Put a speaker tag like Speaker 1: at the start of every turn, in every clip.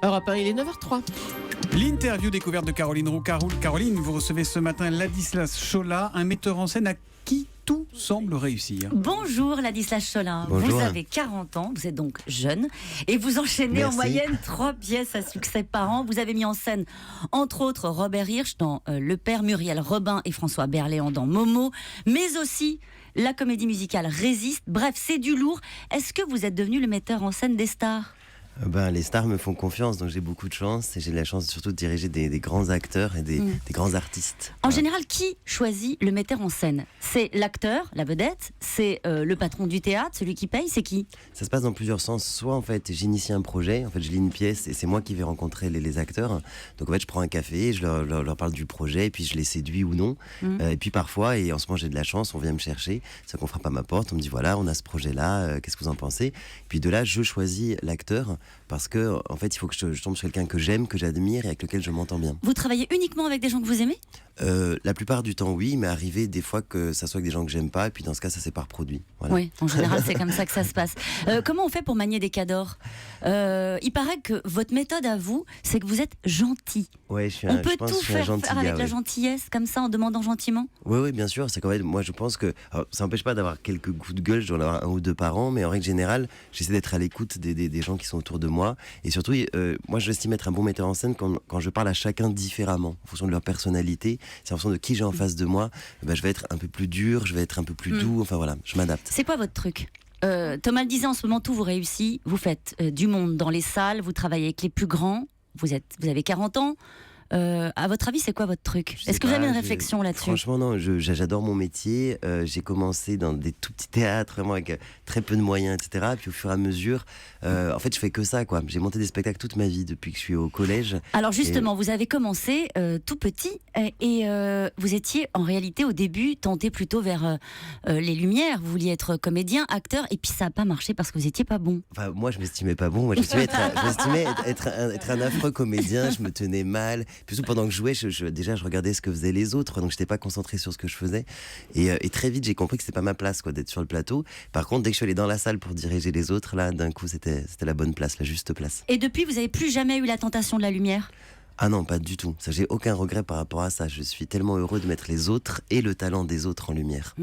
Speaker 1: Europe 1, il est 9h03.
Speaker 2: L'interview découverte de Caroline Roux. Caroline, vous recevez ce matin Ladislas Chola, un metteur en scène à qui tout semble réussir.
Speaker 3: Bonjour Ladislas Chola,
Speaker 4: Bonjour.
Speaker 3: vous avez 40 ans, vous êtes donc jeune et vous enchaînez
Speaker 4: Merci.
Speaker 3: en moyenne 3 pièces à succès par an. Vous avez mis en scène entre autres Robert Hirsch dans Le Père, Muriel Robin et François Berléand dans Momo, mais aussi la comédie musicale Résiste. Bref, c'est du lourd. Est-ce que vous êtes devenu le metteur en scène des stars ?
Speaker 4: Les stars me font confiance, donc j'ai beaucoup de chance et j'ai la chance surtout de diriger des grands acteurs et des grands artistes.
Speaker 3: En général, qui choisit le metteur en scène ? C'est l'acteur, la vedette, c'est le patron du théâtre, celui qui paye, c'est qui ?
Speaker 4: Ça se passe dans plusieurs sens. Soit en fait j'initie un projet, en fait je lis une pièce et c'est moi qui vais rencontrer les acteurs. Donc en fait je prends un café, je leur parle du projet et puis je les séduis ou non. Et puis parfois, et en ce moment j'ai de la chance, on vient me chercher, c'est qu'on frappe à ma porte, on me dit voilà on a ce projet là, qu'est-ce que vous en pensez ? Puis de là je choisis l'acteur parce que en fait il faut que je tombe sur quelqu'un que j'aime, que j'admire et avec lequel je m'entends bien.
Speaker 3: Vous travaillez uniquement avec des gens que vous aimez ?
Speaker 4: La plupart du temps oui, mais arrivé des fois que ça soit avec des gens que j'aime pas et puis dans ce cas ça c'est par produit. Voilà.
Speaker 3: Oui, en général c'est comme ça que ça se passe. Comment on fait pour manier des cadors ? Il paraît que votre méthode à vous, c'est que vous êtes gentil.
Speaker 4: Ouais, je
Speaker 3: On peut
Speaker 4: pense
Speaker 3: tout
Speaker 4: que je suis un
Speaker 3: faire
Speaker 4: gentil
Speaker 3: avec
Speaker 4: gars,
Speaker 3: la
Speaker 4: ouais.
Speaker 3: gentillesse, comme ça, en demandant gentiment.
Speaker 4: Oui, bien sûr. C'est quand même, moi, je pense que alors, ça n'empêche pas d'avoir quelques coups de gueule. Je dois en avoir un ou deux par an, mais en règle générale, j'essaie d'être à l'écoute des gens qui sont autour de moi. Et surtout, moi, j'estime être un bon metteur en scène quand je parle à chacun différemment, en fonction de leur personnalité. C'est en fonction de qui j'ai en face de moi. Je vais être un peu plus dur, je vais être un peu plus doux. Enfin voilà, je m'adapte.
Speaker 3: C'est quoi votre truc ? Thomas le disait, en ce moment, tout vous réussit. Vous faites du monde dans les salles, vous travaillez avec les plus grands. Vous avez 40 ans. À votre avis, c'est quoi votre truc ?
Speaker 4: Je sais
Speaker 3: Est-ce que vous
Speaker 4: pas,
Speaker 3: avez une réflexion là-dessus ?
Speaker 4: Franchement, non, j'adore mon métier. J'ai commencé dans des tout petits théâtres, vraiment avec très peu de moyens, etc. Puis au fur et à mesure, en fait, je fais que ça, quoi. J'ai monté des spectacles toute ma vie depuis que je suis au collège.
Speaker 3: Alors justement, vous avez commencé tout petit et vous étiez en réalité au début tenté plutôt vers les lumières. Vous vouliez être comédien, acteur, et puis ça n'a pas marché parce que vous n'étiez pas bon.
Speaker 4: Enfin, moi, je m'estimais pas bon. Moi, je m'estimais être un affreux comédien. Je me tenais mal. Puis surtout, pendant que je jouais, déjà, je regardais ce que faisaient les autres. Donc, j'étais pas concentré sur ce que je faisais. Et très vite, j'ai compris que c'était pas ma place, quoi, d'être sur le plateau. Par contre, dès que je suis allé dans la salle pour diriger les autres, là, d'un coup, c'était la bonne place, la juste place.
Speaker 3: Et depuis, vous n'avez plus jamais eu la tentation de la lumière ?
Speaker 4: Ah non, pas du tout. Ça, j'ai aucun regret par rapport à ça. Je suis tellement heureux de mettre les autres et le talent des autres en lumière.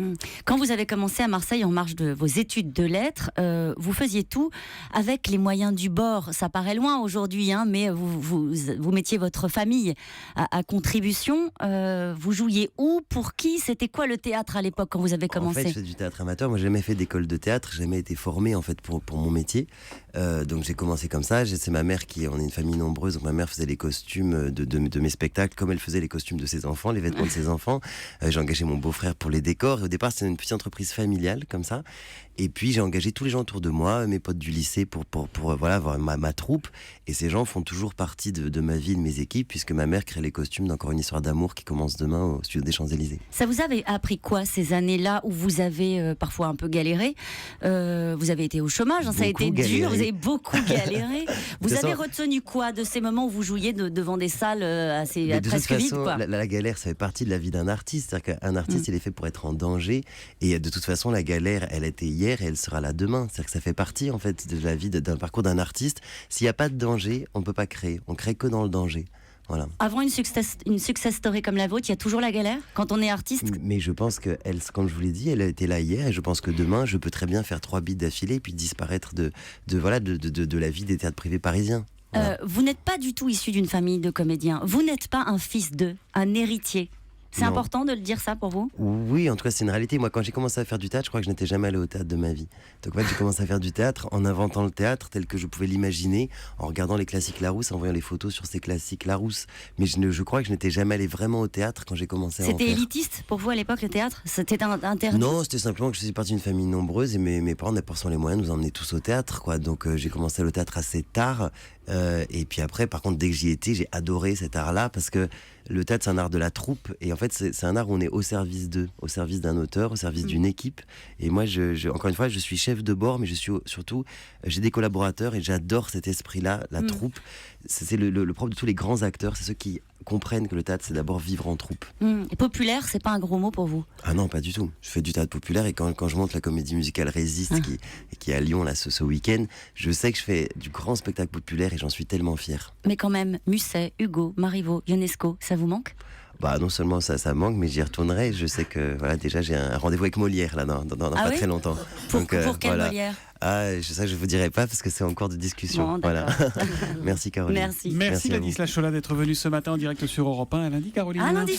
Speaker 3: Quand vous avez commencé à Marseille en marge de vos études de lettres, vous faisiez tout avec les moyens du bord. Ça paraît loin aujourd'hui, hein, mais vous mettiez votre famille à contribution. Vous jouiez où ? Pour qui ? C'était quoi le théâtre à l'époque quand vous avez commencé ?
Speaker 4: En fait, je fais du théâtre amateur. Moi, j'ai jamais fait d'école de théâtre. J'ai jamais été formé en fait pour mon métier. Donc, j'ai commencé comme ça. C'est ma mère on est une famille nombreuse. Donc, ma mère faisait les costumes de mes spectacles, comme elle faisait les costumes de ses enfants, les vêtements de ses enfants. J'ai engagé mon beau-frère pour les décors. Et au départ, c'était une petite entreprise familiale comme ça. Et puis j'ai engagé tous les gens autour de moi, mes potes du lycée pour voilà, avoir ma troupe. Et ces gens font toujours partie de ma vie, de mes équipes, puisque ma mère crée les costumes d'Encore une histoire d'amour qui commence demain au studio des Champs-Élysées.
Speaker 3: Ça vous avait appris quoi ces années-là où vous avez parfois un peu galéré ? Vous avez été au chômage, hein, ça a été dur, vous avez beaucoup galéré. Vous avez retenu quoi de ces moments où vous jouiez devant des salles presque vides, quoi ?
Speaker 4: La galère, ça fait partie de la vie d'un artiste. C'est-à-dire qu'un artiste, il est fait pour être en danger. Et de toute façon, la galère, elle était hier et elle sera là demain. C'est-à-dire que ça fait partie en fait de la vie d'un parcours d'un artiste. S'il n'y a pas de danger, on ne peut pas créer. On crée que dans le danger. Voilà.
Speaker 3: Avant une success story comme la vôtre, il y a toujours la galère quand on est artiste.
Speaker 4: Mais je pense que comme je vous l'ai dit, elle a été là hier et je pense que demain, je peux très bien faire 3 beats d'affilée et puis disparaître de la vie des théâtres privés parisiens. Voilà.
Speaker 3: Vous n'êtes pas du tout issu d'une famille de comédiens. Vous n'êtes pas un fils d'eux, un héritier. C'est
Speaker 4: Non.
Speaker 3: important de le dire ça pour vous ?
Speaker 4: Oui, en tout cas, c'est une réalité. Moi, quand j'ai commencé à faire du théâtre, je crois que je n'étais jamais allé au théâtre de ma vie. Donc, en fait, j'ai commencé à faire du théâtre en inventant le théâtre tel que je pouvais l'imaginer, en regardant les classiques Larousse, en voyant les photos sur ces classiques Larousse. Mais je crois que je n'étais jamais allé vraiment au théâtre quand j'ai commencé à en faire.
Speaker 3: C'était élitiste pour vous à l'époque, le théâtre ? C'était interdit ?
Speaker 4: Non, c'était simplement que je suis parti d'une famille nombreuse et mes parents n'avaient pas forcément les moyens de nous emmener tous au théâtre, quoi. Donc, j'ai commencé le théâtre assez tard. Et puis après, par contre, dès que j'y étais, j'ai adoré cet art-là parce que le théâtre, c'est un art de la troupe. Et en fait, c'est un art où on est au service d'eux, au service d'un auteur, au service d'une équipe. Et moi, encore une fois, je suis chef de bord, mais je suis surtout, j'ai des collaborateurs et j'adore cet esprit-là, la troupe. C'est le propre de tous les grands acteurs, c'est ceux qui comprennent que le théâtre, c'est d'abord vivre en troupe.
Speaker 3: Et populaire, c'est pas un gros mot pour vous?
Speaker 4: Ah non, pas du tout. Je fais du théâtre populaire et quand je monte la comédie musicale Résiste, qui est à Lyon là, ce week-end, je sais que je fais du grand spectacle populaire et j'en suis tellement fier.
Speaker 3: Mais quand même, Musset, Hugo, Marivaux, Ionesco, ça vous manque?
Speaker 4: Bah non seulement ça manque, mais j'y retournerai. Je sais que voilà, déjà j'ai un rendez-vous avec Molière là dans pas très longtemps.
Speaker 3: Pour quel
Speaker 4: voilà.
Speaker 3: Molière?
Speaker 4: Ça je vous dirai pas parce que c'est en cours de discussion.
Speaker 3: Bon,
Speaker 4: voilà. Merci Caroline.
Speaker 3: Merci.
Speaker 2: Merci
Speaker 4: à vous.
Speaker 2: Ladislas Cholat d'être venue ce matin en direct sur Europe 1. À lundi, Caroline.
Speaker 3: À lundi.